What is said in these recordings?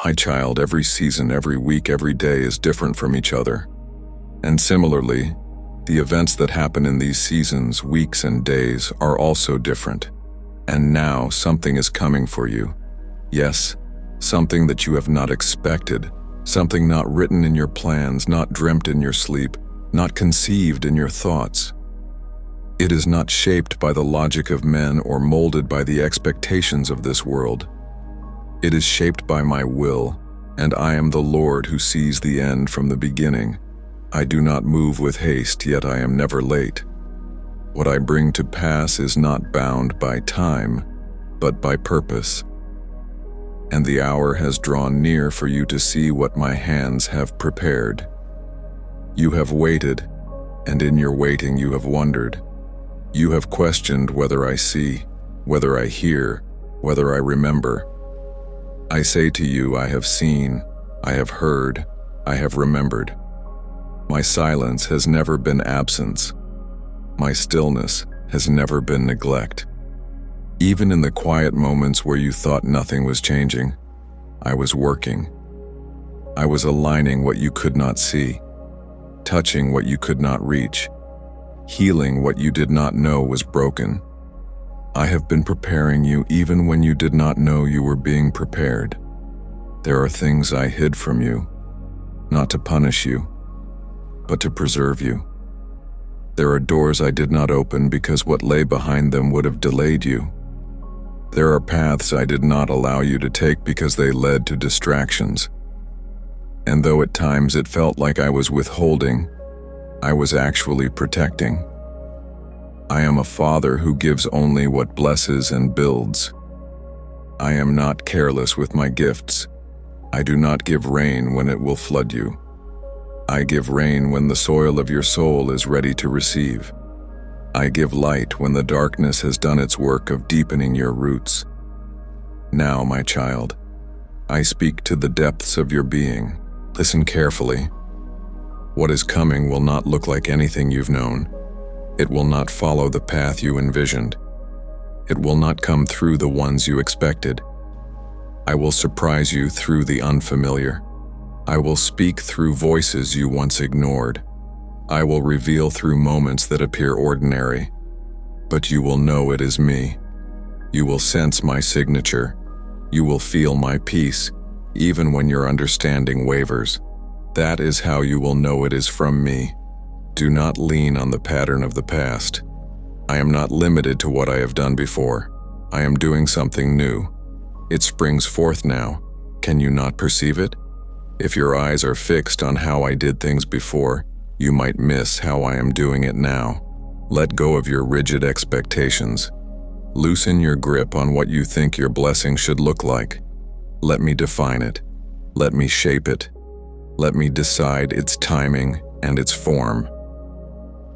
My child, every season, every week, every day is different from each other. And similarly, the events that happen in these seasons, weeks, and days are also different. And now something is coming for you. Yes, something that you have not expected, something not written in your plans, not dreamt in your sleep, not conceived in your thoughts. It is not shaped by the logic of men or molded by the expectations of this world. It is shaped by my will, and I am the Lord who sees the end from the beginning. I do not move with haste, yet I am never late. What I bring to pass is not bound by time, but by purpose. And the hour has drawn near for you to see what my hands have prepared. You have waited, and in your waiting you have wondered. You have questioned whether I see, whether I hear, whether I remember. I say to you, I have seen, I have heard, I have remembered. My silence has never been absence. My stillness has never been neglect. Even in the quiet moments where you thought nothing was changing, I was working. I was aligning what you could not see, touching what you could not reach, healing what you did not know was broken. I have been preparing you even when you did not know you were being prepared. There are things I hid from you, not to punish you, but to preserve you. There are doors I did not open because what lay behind them would have delayed you. There are paths I did not allow you to take because they led to distractions. And though at times it felt like I was withholding, I was actually protecting. I am a father who gives only what blesses and builds. I am not careless with my gifts. I do not give rain when it will flood you. I give rain when the soil of your soul is ready to receive. I give light when the darkness has done its work of deepening your roots. Now, my child, I speak to the depths of your being. Listen carefully. What is coming will not look like anything you've known. It will not follow the path you envisioned. It will not come through the ones you expected. I will surprise you through the unfamiliar. I will speak through voices you once ignored. I will reveal through moments that appear ordinary. But you will know it is me. You will sense my signature. You will feel my peace, even when your understanding wavers. That is how you will know it is from me. Do not lean on the pattern of the past. I am not limited to what I have done before. I am doing something new. It springs forth now. Can you not perceive it? If your eyes are fixed on how I did things before, you might miss how I am doing it now. Let go of your rigid expectations. Loosen your grip on what you think your blessing should look like. Let me define it. Let me shape it. Let me decide its timing and its form.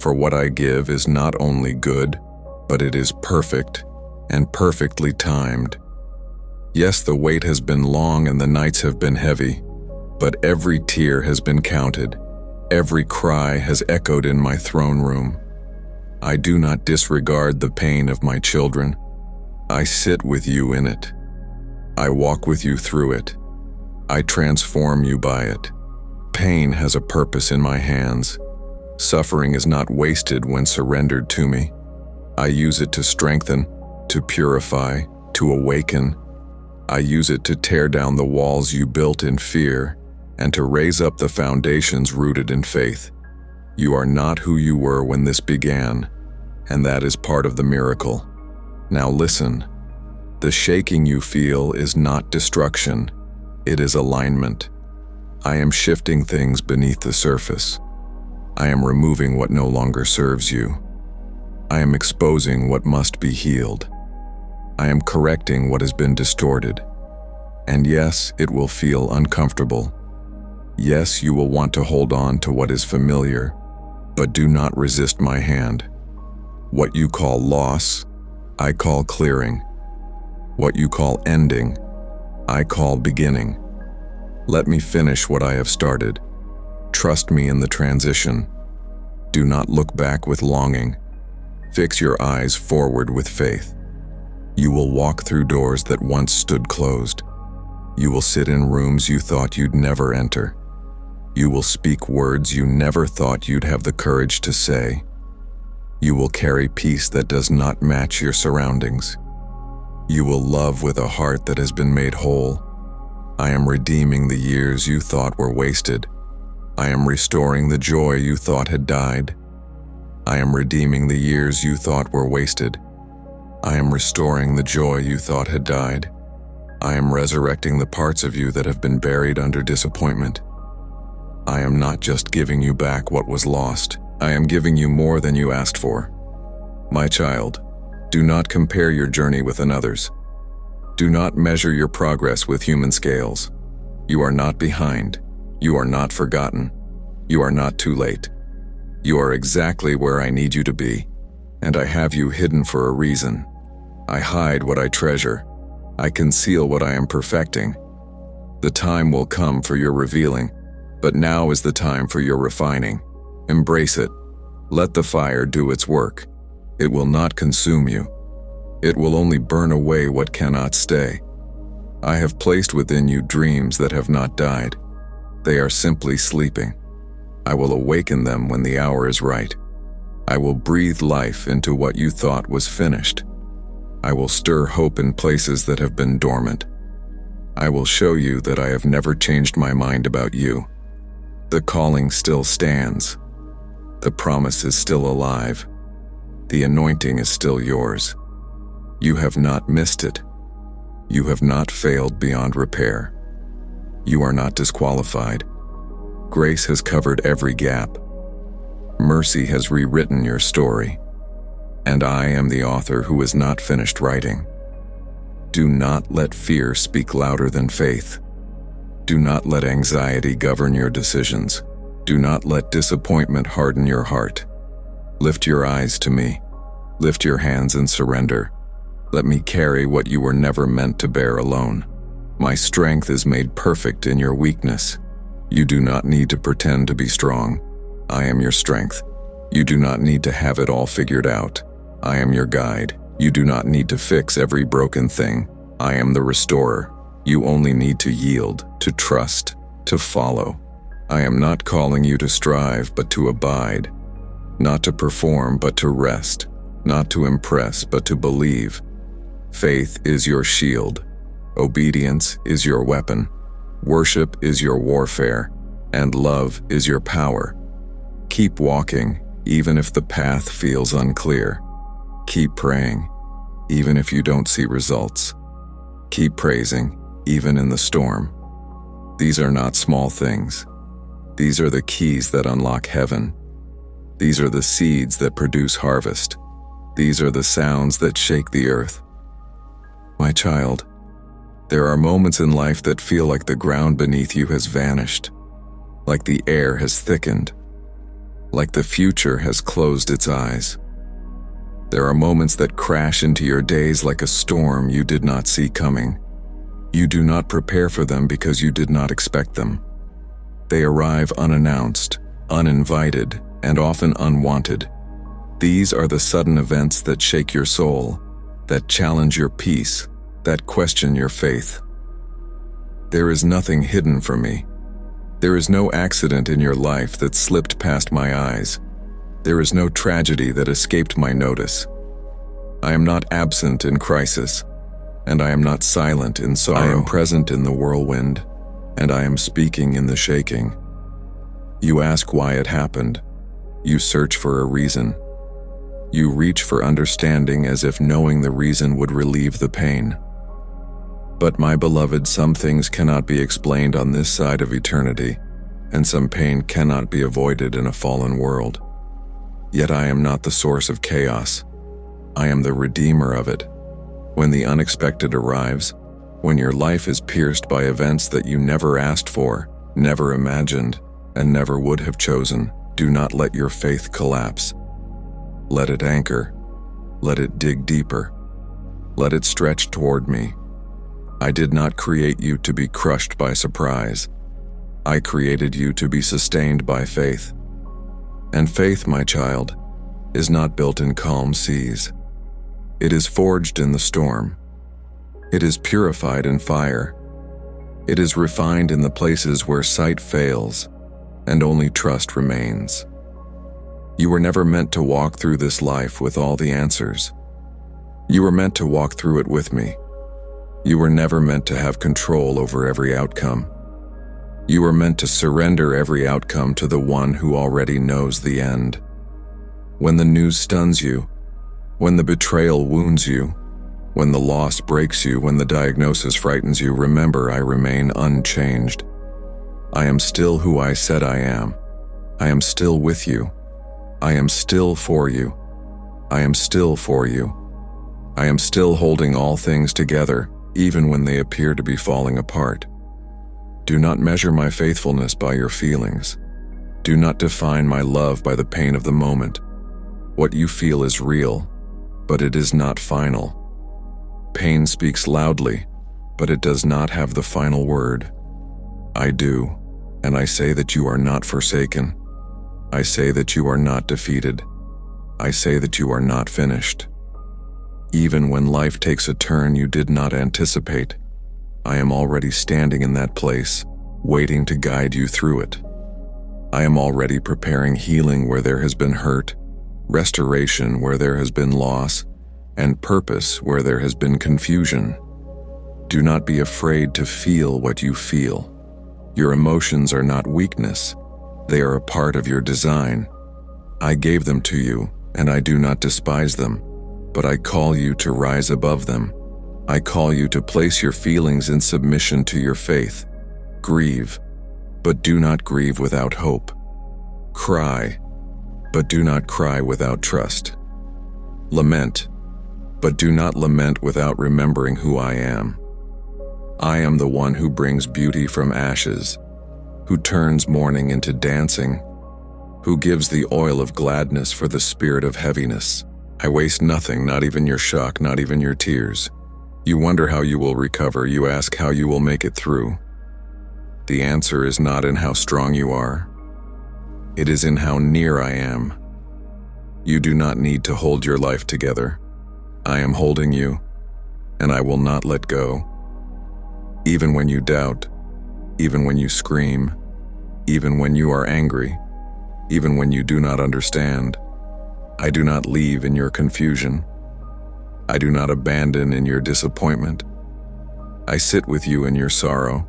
For what I give is not only good, but it is perfect and perfectly timed. Yes, the wait has been long and the nights have been heavy, but every tear has been counted. Every cry has echoed in my throne room. I do not disregard the pain of my children. I sit with you in it. I walk with you through it. I transform you by it. Pain has a purpose in my hands. Suffering is not wasted when surrendered to me. I use it to strengthen, to purify, to awaken. I use it to tear down the walls you built in fear and to raise up the foundations rooted in faith. You are not who you were when this began, and that is part of the miracle. Now listen. The shaking you feel is not destruction. It is alignment. I am shifting things beneath the surface. I am removing what no longer serves you. I am exposing what must be healed. I am correcting what has been distorted. And yes, it will feel uncomfortable. Yes, you will want to hold on to what is familiar, but do not resist my hand. What you call loss, I call clearing. What you call ending, I call beginning. Let me finish what I have started. Trust me in the transition. Do not look back with longing. Fix your eyes forward with faith. You will walk through doors that once stood closed. You will sit in rooms you thought you'd never enter. You will speak words you never thought you'd have the courage to say. You will carry peace that does not match your surroundings. You will love with a heart that has been made whole. I am redeeming the years you thought were wasted. I am restoring the joy you thought had died. I am redeeming the years you thought were wasted. I am restoring the joy you thought had died. I am resurrecting the parts of you that have been buried under disappointment. I am not just giving you back what was lost. I am giving you more than you asked for. My child, do not compare your journey with another's. Do not measure your progress with human scales. You are not behind. You are not forgotten. You are not too late. You are exactly where I need you to be, and I have you hidden for a reason. I hide what I treasure. I conceal what I am perfecting. The time will come for your revealing, but now is the time for your refining. Embrace it. Let the fire do its work. It will not consume you. It will only burn away what cannot stay. I have placed within you dreams that have not died. They are simply sleeping. I will awaken them when the hour is right. I will breathe life into what you thought was finished. I will stir hope in places that have been dormant. I will show you that I have never changed my mind about you. The calling still stands. The promise is still alive. The anointing is still yours. You have not missed it. You have not failed beyond repair. You are not disqualified. Grace has covered every gap. Mercy has rewritten your story. And I am the author who is not finished writing. Do not let fear speak louder than faith. Do not let anxiety govern your decisions. Do not let disappointment harden your heart. Lift your eyes to me. Lift your hands and surrender. Let me carry what you were never meant to bear alone. My strength is made perfect in your weakness. You do not need to pretend to be strong. I am your strength. You do not need to have it all figured out. I am your guide. You do not need to fix every broken thing. I am the restorer. You only need to yield, to trust, to follow. I am not calling you to strive, but to abide. Not to perform, but to rest. Not to impress, but to believe. Faith is your shield. Obedience is your weapon. Worship is your warfare. And love is your power. Keep walking, even if the path feels unclear. Keep praying, even if you don't see results. Keep praising, even in the storm. These are not small things. These are the keys that unlock heaven. These are the seeds that produce harvest. These are the sounds that shake the earth. My child, there are moments in life that feel like the ground beneath you has vanished, like the air has thickened, like the future has closed its eyes. There are moments that crash into your days like a storm you did not see coming. You do not prepare for them because you did not expect them. They arrive unannounced, uninvited, and often unwanted. These are the sudden events that shake your soul, that challenge your peace, that question your faith. There is nothing hidden from me. There is no accident in your life that slipped past my eyes. There is no tragedy that escaped my notice. I am not absent in crisis, and I am not silent in sorrow. I am present in the whirlwind, and I am speaking in the shaking. You ask why it happened. You search for a reason. You reach for understanding as if knowing the reason would relieve the pain. But my beloved, some things cannot be explained on this side of eternity, and some pain cannot be avoided in a fallen world. Yet I am not the source of chaos. I am the redeemer of it. When the unexpected arrives, when your life is pierced by events that you never asked for, never imagined, and never would have chosen, do not let your faith collapse. Let it anchor. Let it dig deeper. Let it stretch toward me. I did not create you to be crushed by surprise. I created you to be sustained by faith. And faith, my child, is not built in calm seas. It is forged in the storm. It is purified in fire. It is refined in the places where sight fails and only trust remains. You were never meant to walk through this life with all the answers. You were meant to walk through it with me. You were never meant to have control over every outcome. You were meant to surrender every outcome to the one who already knows the end. When the news stuns you, when the betrayal wounds you, when the loss breaks you, when the diagnosis frightens you, remember I remain unchanged. I am still who I said I am. I am still with you. I am still for you. I am still for you. I am still holding all things together, even when they appear to be falling apart. Do not measure my faithfulness by your feelings. Do not define my love by the pain of the moment. What you feel is real, but it is not final. Pain speaks loudly, but it does not have the final word. I do, and I say that you are not forsaken. I say that you are not defeated. I say that you are not finished. Even when life takes a turn you did not anticipate, I am already standing in that place, waiting to guide you through it. I am already preparing healing where there has been hurt, restoration where there has been loss, and purpose where there has been confusion. Do not be afraid to feel what you feel. Your emotions are not weakness. They are a part of your design. I gave them to you, and I do not despise them, but I call you to rise above them. I call you to place your feelings in submission to your faith. Grieve, but do not grieve without hope. Cry, but do not cry without trust. Lament, but do not lament without remembering who I am. I am the one who brings beauty from ashes, who turns mourning into dancing, who gives the oil of gladness for the spirit of heaviness. I waste nothing, not even your shock, not even your tears. You wonder how you will recover, you ask how you will make it through. The answer is not in how strong you are. It is in how near I am. You do not need to hold your life together. I am holding you, and I will not let go. Even when you doubt, even when you scream, even when you are angry, even when you do not understand, I do not leave in your confusion. I do not abandon in your disappointment. I sit with you in your sorrow.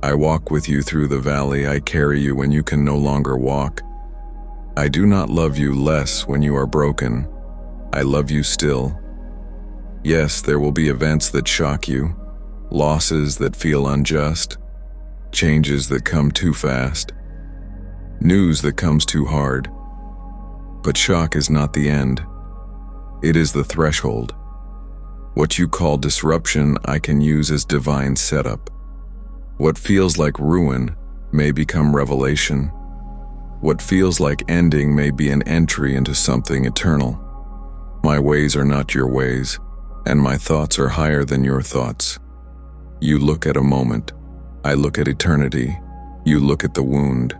I walk with you through the valley. I carry you when you can no longer walk. I do not love you less when you are broken. I love you still. Yes, there will be events that shock you, losses that feel unjust, changes that come too fast, news that comes too hard. But shock is not the end. It is the threshold. What you call disruption, I can use as divine setup. What feels like ruin may become revelation. What feels like ending may be an entry into something eternal. My ways are not your ways, and my thoughts are higher than your thoughts. You look at a moment. I look at eternity. You look at the wound.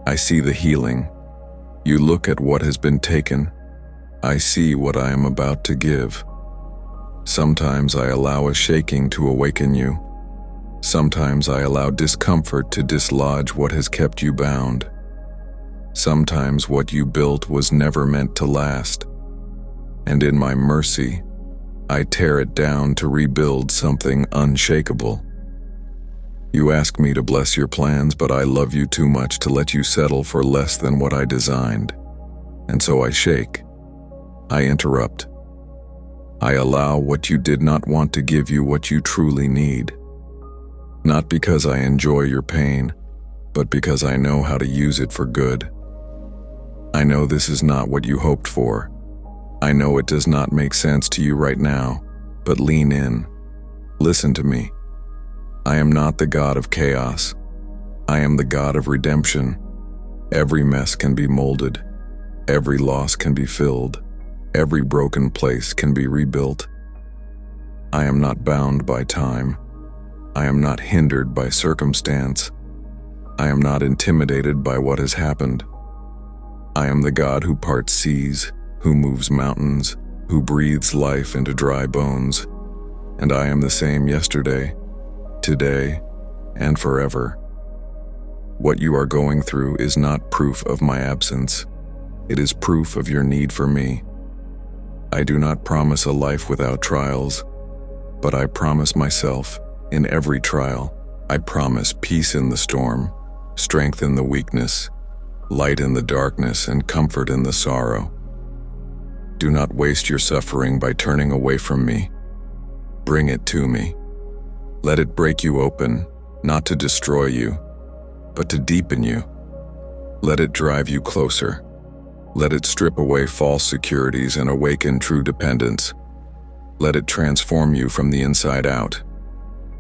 I see the healing. You look at what has been taken. I see what I am about to give. Sometimes I allow a shaking to awaken you. Sometimes I allow discomfort to dislodge what has kept you bound. Sometimes what you built was never meant to last. And in my mercy, I tear it down to rebuild something unshakable. You ask me to bless your plans, but I love you too much to let you settle for less than what I designed. And so I shake. I interrupt. I allow what you did not want to give you what you truly need. Not because I enjoy your pain, but because I know how to use it for good. I know this is not what you hoped for. I know it does not make sense to you right now, but lean in. Listen to me. I am not the God of chaos. I am the God of redemption. Every mess can be molded. Every loss can be filled. Every broken place can be rebuilt. I am not bound by time. I am not hindered by circumstance. I am not intimidated by what has happened. I am the God who parts seas, who moves mountains, who breathes life into dry bones. And I am the same yesterday, today, and forever. What you are going through is not proof of my absence. It is proof of your need for me. I do not promise a life without trials, but I promise myself, in every trial, I promise peace in the storm, strength in the weakness, light in the darkness, and comfort in the sorrow. Do not waste your suffering by turning away from me. Bring it to me. Let it break you open, not to destroy you, but to deepen you. Let it drive you closer. Let it strip away false securities and awaken true dependence. Let it transform you from the inside out.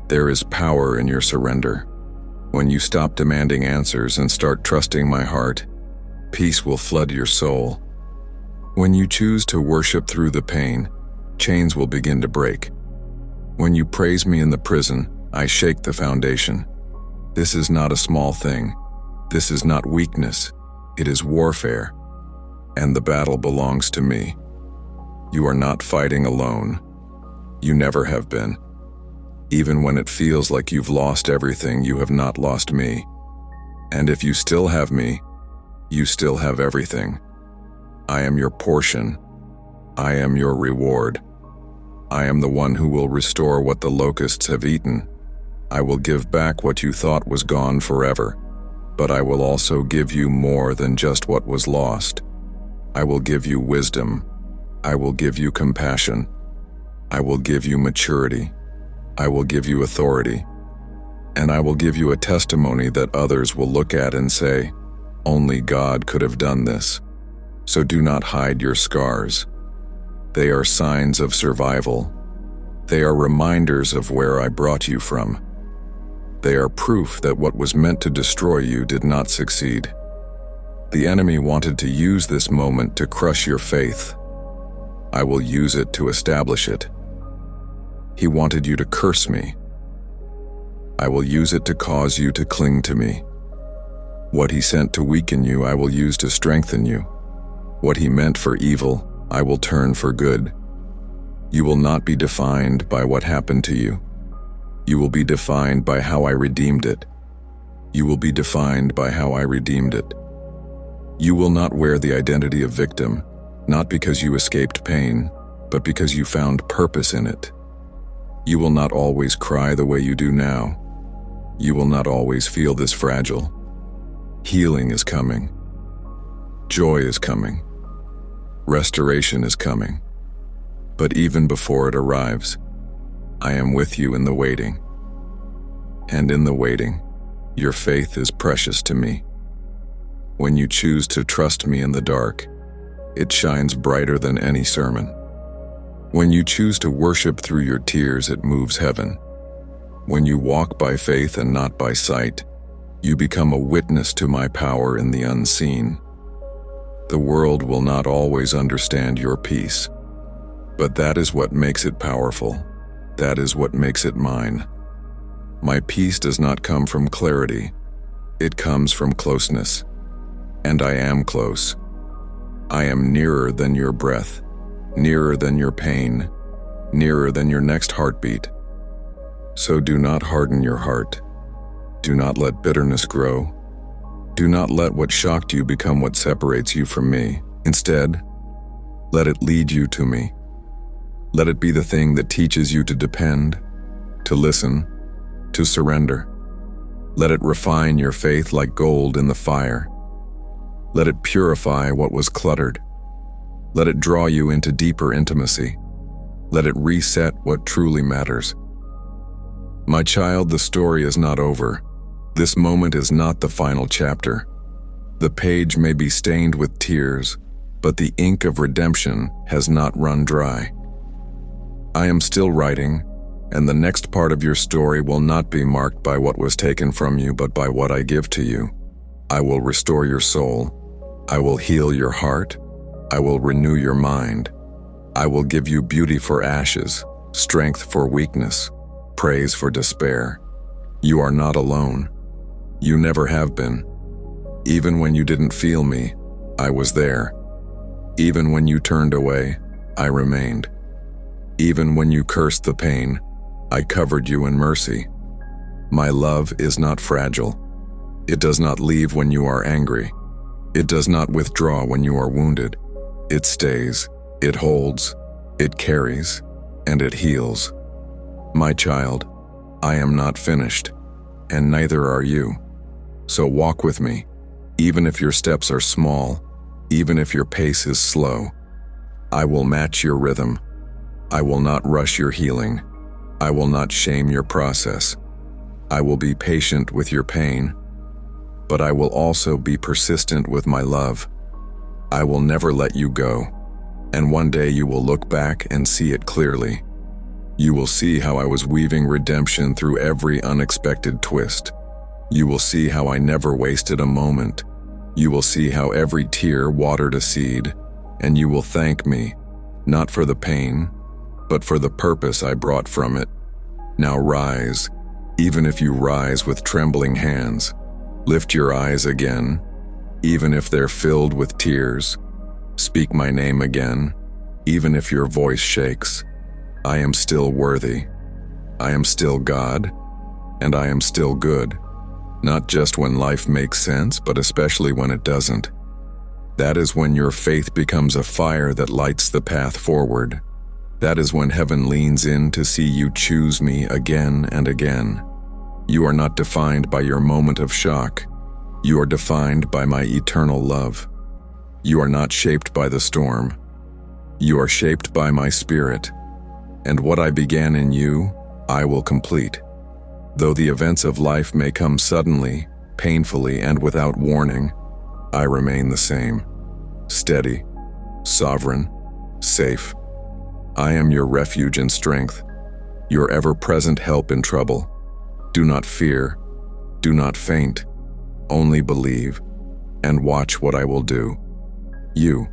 There is power in your surrender. When you stop demanding answers and start trusting my heart, peace will flood your soul. When you choose to worship through the pain, chains will begin to break. When you praise me in the prison, I shake the foundation. This is not a small thing. This is not weakness. It is warfare. And the battle belongs to me. You are not fighting alone. You never have been. Even when it feels like you've lost everything, you have not lost me. And if you still have me, you still have everything. I am your portion. I am your reward. I am the one who will restore what the locusts have eaten. I will give back what you thought was gone forever, but I will also give you more than just what was lost. I will give you wisdom. I will give you compassion. I will give you maturity. I will give you authority. And I will give you a testimony that others will look at and say, only God could have done this. So do not hide your scars. They are signs of survival. They are reminders of where I brought you from. They are proof that what was meant to destroy you did not succeed. The enemy wanted to use this moment to crush your faith. I will use it to establish it. He wanted you to curse me. I will use it to cause you to cling to me. What he sent to weaken you, I will use to strengthen you. What he meant for evil, I will turn for good. You will not be defined by what happened to you. You will be defined by how I redeemed it. You will be defined by how I redeemed it. You will not wear the identity of victim, not because you escaped pain, but because you found purpose in it. You will not always cry the way you do now. You will not always feel this fragile. Healing is coming. Joy is coming. Restoration is coming. But even before it arrives, I am with you in the waiting. And in the waiting, your faith is precious to me. When you choose to trust me in the dark, it shines brighter than any sermon. When you choose to worship through your tears, it moves heaven. When you walk by faith and not by sight, you become a witness to my power in the unseen. The world will not always understand your peace, but that is what makes it powerful. That is what makes it mine. My peace does not come from clarity. It comes from closeness. And I am close. I am nearer than your breath, nearer than your pain, nearer than your next heartbeat. So do not harden your heart. Do not let bitterness grow. Do not let what shocked you become what separates you from me. Instead, let it lead you to me. Let it be the thing that teaches you to depend, to listen, to surrender. Let it refine your faith like gold in the fire. Let it purify what was cluttered. Let it draw you into deeper intimacy. Let it reset what truly matters. My child, the story is not over. This moment is not the final chapter. The page may be stained with tears, but the ink of redemption has not run dry. I am still writing, and the next part of your story will not be marked by what was taken from you, but by what I give to you. I will restore your soul. I will heal your heart. I will renew your mind. I will give you beauty for ashes, strength for weakness, praise for despair. You are not alone. You never have been. Even when you didn't feel me, I was there. Even when you turned away, I remained. Even when you cursed the pain, I covered you in mercy. My love is not fragile. It does not leave when you are angry. It does not withdraw when you are wounded. It stays, it holds, it carries, and it heals. My child, I am not finished, and neither are you. So walk with me, even if your steps are small, even if your pace is slow. I will match your rhythm. I will not rush your healing. I will not shame your process. I will be patient with your pain, but I will also be persistent with my love. I will never let you go, and one day you will look back and see it clearly. You will see how I was weaving redemption through every unexpected twist. You will see how I never wasted a moment. You will see how every tear watered a seed, and you will thank me, not for the pain, but for the purpose I brought from it. Now rise, even if you rise with trembling hands. Lift your eyes again, even if they're filled with tears. Speak my name again, even if your voice shakes. I am still worthy. I am still God, and I am still good. Not just when life makes sense, but especially when it doesn't. That is when your faith becomes a fire that lights the path forward. That is when heaven leans in to see you choose me again and again. You are not defined by your moment of shock. You are defined by my eternal love. You are not shaped by the storm. You are shaped by my spirit. And what I began in you, I will complete. Though the events of life may come suddenly, painfully, and without warning, I remain the same. Steady, sovereign, safe. I am your refuge and strength, your ever-present help in trouble. Do not fear, do not faint, only believe, and watch what I will do. You,